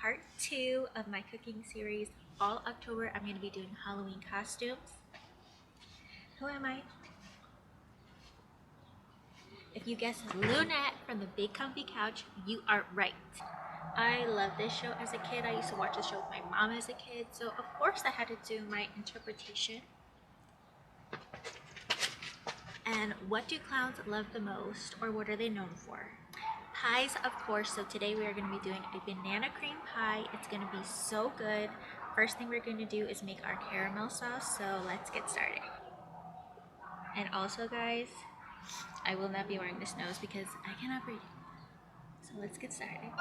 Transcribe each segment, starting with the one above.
Part 2 of my cooking series. All October I'm going to be doing Halloween costumes. Who am I? If you guessed Loonette from the Big Comfy Couch, you are right. I loved this show as a kid. I used to watch the show with my mom as a kid, so of course I had to do my interpretation. And what do clowns love the most, or what are they known for? Pies, of course. So today we are going to be doing a banana cream pie. It's going to be so good. First thing we're going to do is make our caramel sauce, so let's get started. And also guys, I will not be wearing this nose because I cannot breathe. So let's get started.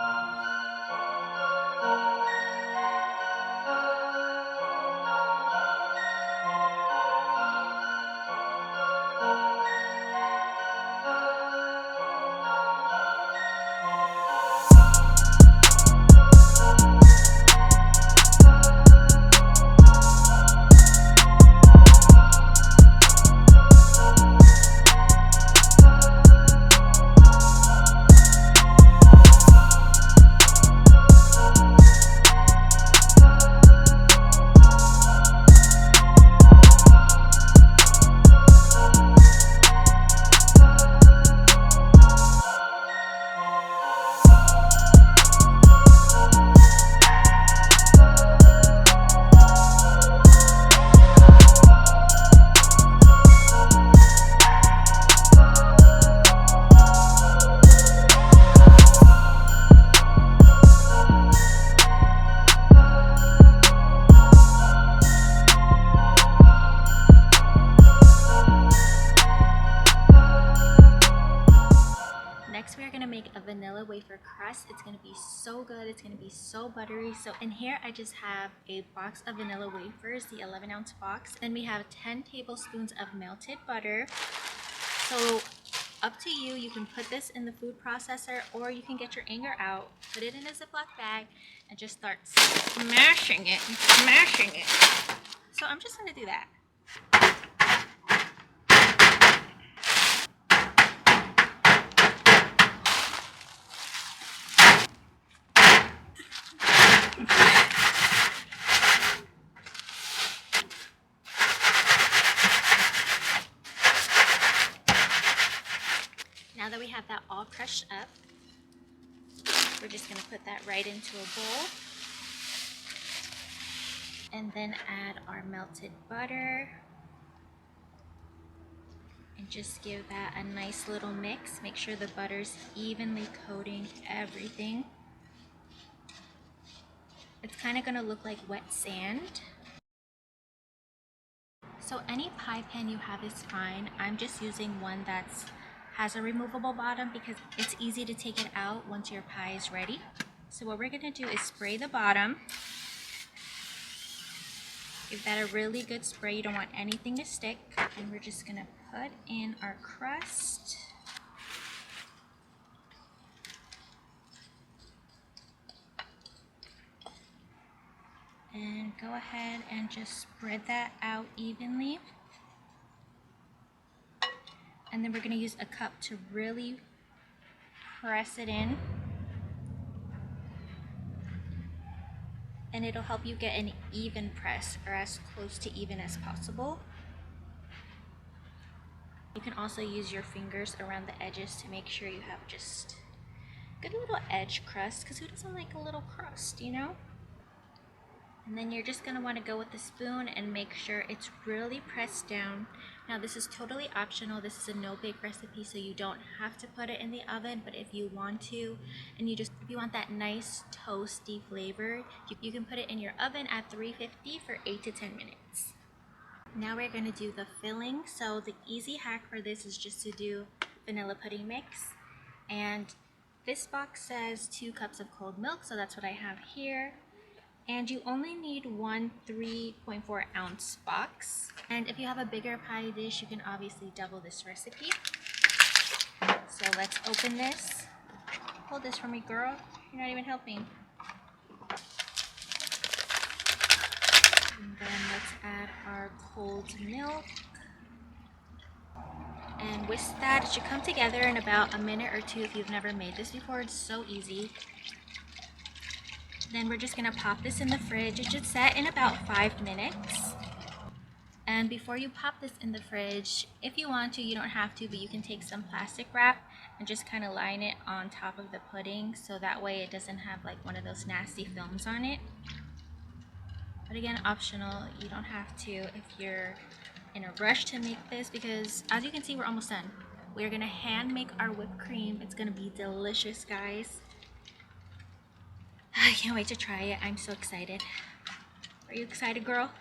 Next, we are going to make a vanilla wafer crust. It's going to be so good. It's going to be so buttery. So in here, I just have a box of vanilla wafers, the 11-ounce box. Then we have 10 tablespoons of melted butter. So up to you. You can put this in the food processor, or you can get your anger out, put it in a Ziploc bag, and just start smashing it. So I'm just going to do that. Now that we have that all crushed up, we're just going to put that right into a bowl. And then add our melted butter. And just give that a nice little mix. Make sure the butter's evenly coating everything. It's kind of going to look like wet sand. So any pie pan you have is fine. I'm just using one that's has a removable bottom because it's easy to take it out once your pie is ready. So what we're going to do is spray the bottom. Give that a really good spray. You don't want anything to stick. And we're just going to put in our crust. And go ahead and just spread that out evenly. And then we're going to use a cup to really press it in. And it'll help you get an even press, or as close to even as possible. You can also use your fingers around the edges to make sure you have just a good little edge crust, because who doesn't like a little crust, you know? And then you're just going to want to go with the spoon and make sure it's really pressed down. Now this is totally optional. This is a no-bake recipe, so you don't have to put it in the oven, but if you want to, and if you want that nice toasty flavor, you can put it in your oven at 350 for 8 to 10 minutes. Now we're going to do the filling. So the easy hack for this is just to do vanilla pudding mix. And this box says 2 cups of cold milk, so that's what I have here. And you only need one 3.4 ounce box. And if you have a bigger pie dish, you can obviously double this recipe. So let's open this. Hold this for me, girl. You're not even helping. some milk. And whisk that. It should come together in about a minute or two if you've never made this before. It's so easy. Then we're just gonna pop this in the fridge. It should set in about 5 minutes. And before you pop this in the fridge, if you want to, you don't have to, but you can take some plastic wrap and just kind of line it on top of the pudding so that way it doesn't have like one of those nasty films on it. But again, optional. You don't have to if you're in a rush to make this, because as you can see, we're almost done. We're gonna hand make our whipped cream. It's gonna be delicious, guys. I can't wait to try it. I'm so excited. Are you excited, girl?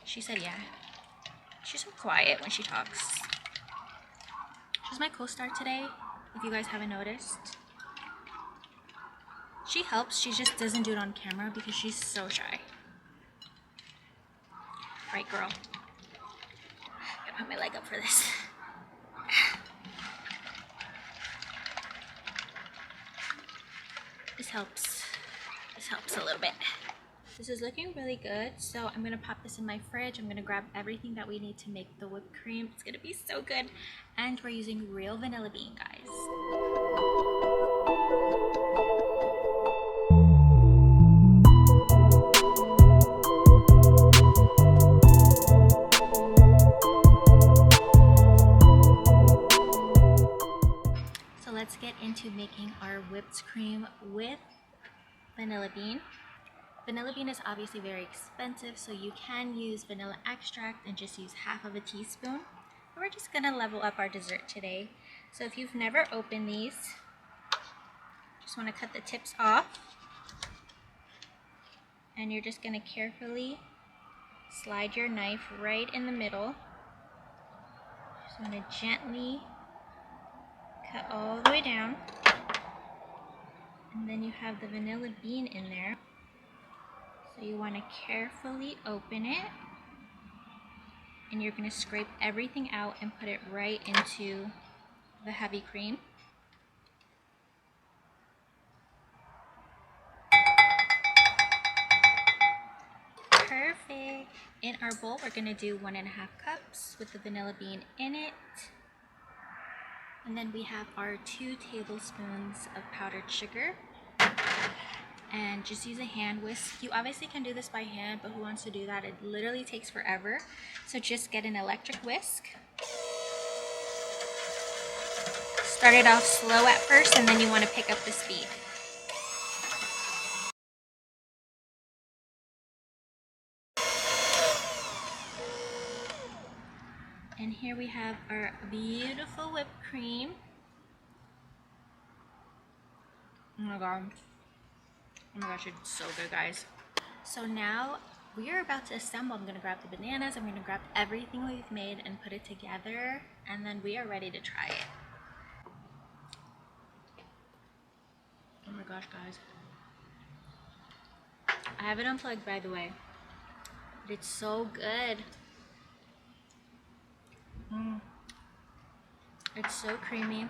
She said yeah. She's so quiet when she talks. She's my co-star today, if you guys haven't noticed. She helps, she just doesn't do it on camera because she's so shy. Right, girl? I'm gonna put my leg up for this. This helps. This helps a little bit. This is looking really good, so I'm gonna pop this in my fridge. I'm gonna grab everything that we need to make the whipped cream. It's gonna be so good. And we're using real vanilla bean, guys. So let's get into making our whipped cream with vanilla bean. Vanilla bean is obviously very expensive, so you can use vanilla extract and just use half of a teaspoon. And we're just gonna level up our dessert today. So if you've never opened these, just wanna cut the tips off. And you're just gonna carefully slide your knife right in the middle. Just wanna gently cut all the way down. And then you have the vanilla bean in there. So you want to carefully open it, and you're going to scrape everything out and put it right into the heavy cream. Perfect. In our bowl, we're going to do 1.5 cups with the vanilla bean in it. And then we have our 2 tablespoons of powdered sugar. And just use a hand whisk. You obviously can do this by hand, but who wants to do that? It literally takes forever. So just get an electric whisk. Start it off slow at first, and then you want to pick up the speed. And here we have our beautiful whipped cream. Oh my god. Oh my gosh, it's so good, guys. So now we are about to assemble. I'm gonna grab the bananas, I'm gonna grab everything we've made and put it together, and then we are ready to try it. Oh my gosh, guys. I have it unplugged, by the way, but it's so good. It's so creamy.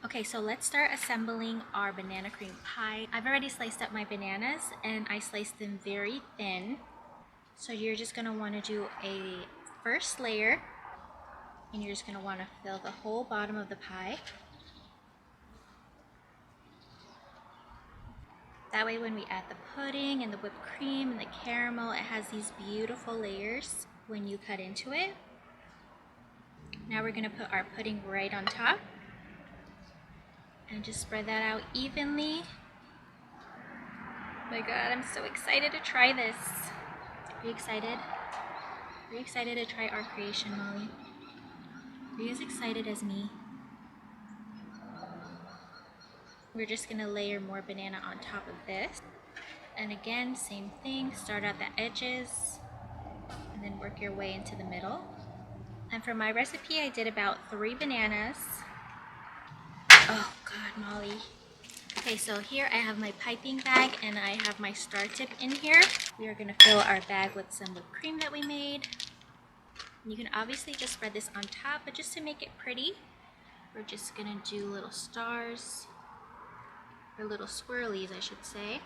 Okay, so let's start assembling our banana cream pie. I've already sliced up my bananas and I sliced them very thin. So you're just gonna wanna do a first layer, and you're just gonna wanna fill the whole bottom of the pie. That way when we add the pudding and the whipped cream and the caramel, it has these beautiful layers when you cut into it. Now we're gonna put our pudding right on top. And just spread that out evenly. Oh my god, I'm so excited to try this. Are you excited? Are you excited to try our creation, Molly? Are you as excited as me? We're just gonna layer more banana on top of this. And again, same thing, start at the edges and then work your way into the middle. And for my recipe, I did about 3 bananas. Oh god, Molly. Okay, so here I have my piping bag and I have my star tip in here. We are gonna fill our bag with some whipped cream that we made. And you can obviously just spread this on top, but just to make it pretty, we're just gonna do little stars, or little swirlies, I should say.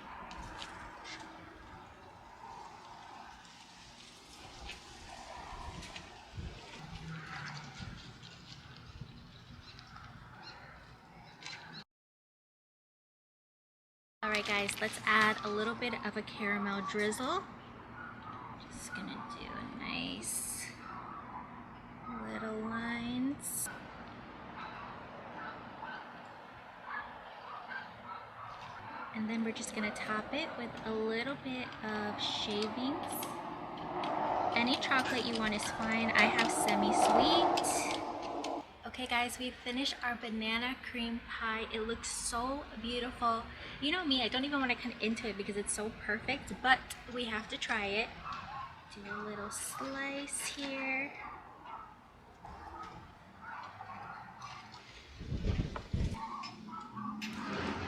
Alright guys, let's add a little bit of a caramel drizzle. Just gonna do a nice little lines. And then we're just gonna top it with a little bit of shavings. Any chocolate you want is fine. I have semi-sweet. Okay guys, we finished our banana cream pie. It looks so beautiful. You know me, I don't even want to cut into it because it's so perfect, but we have to try it. Do a little slice here.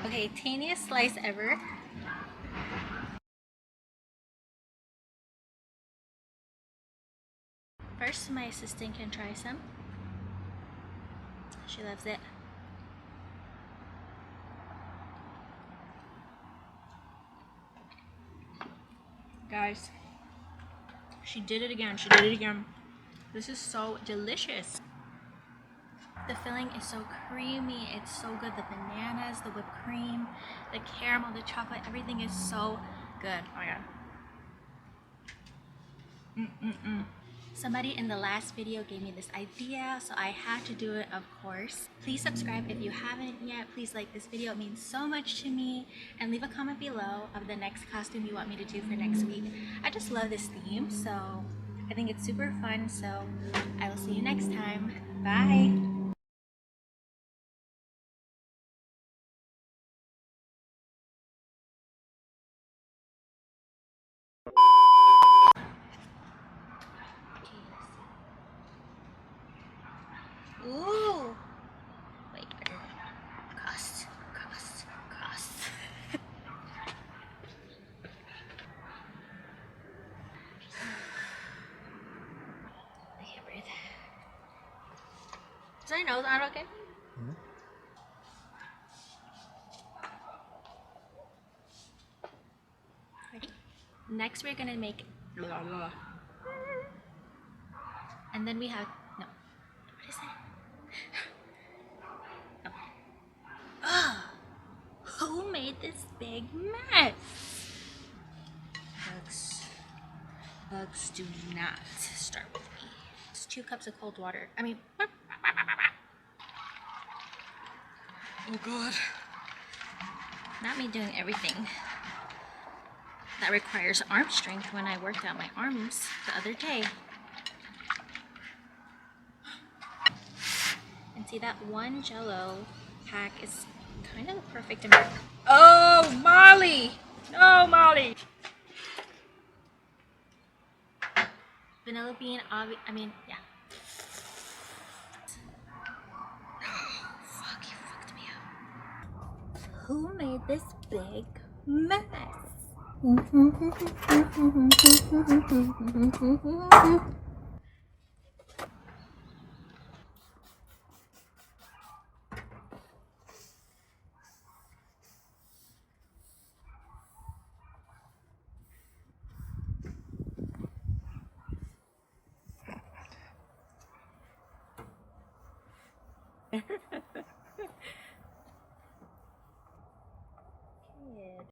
Okay, tiniest slice ever. First, my assistant can try some. She loves it. Guys, she did it again. She did it again. This is so delicious. The filling is so creamy. It's so good. The bananas, the whipped cream, the caramel, the chocolate, everything is so good. Oh my god. Somebody in the last video gave me this idea, so I had to do it, of course. Please subscribe if you haven't yet. Please like this video. It means so much to me. And leave a comment below of the next costume you want me to do for next week. I just love this theme, so I think it's super fun. So I will see you next time. Bye! Ooh! Wait, cost. I can't breathe. Is my nose not okay? Ready? Next we're gonna make blah, blah. And then we have no. What is it? Oh. Who made this big mess? Bugs do not start with me. It's 2 cups of cold water. I mean, oh god. Not me doing everything that requires arm strength when I worked out my arms the other day. And see, that one Jello pack is kind of the perfect amount. Oh, Molly! No, Molly! Vanilla bean, I mean, yeah. Fuck, you fucked me up. Who made this big mess?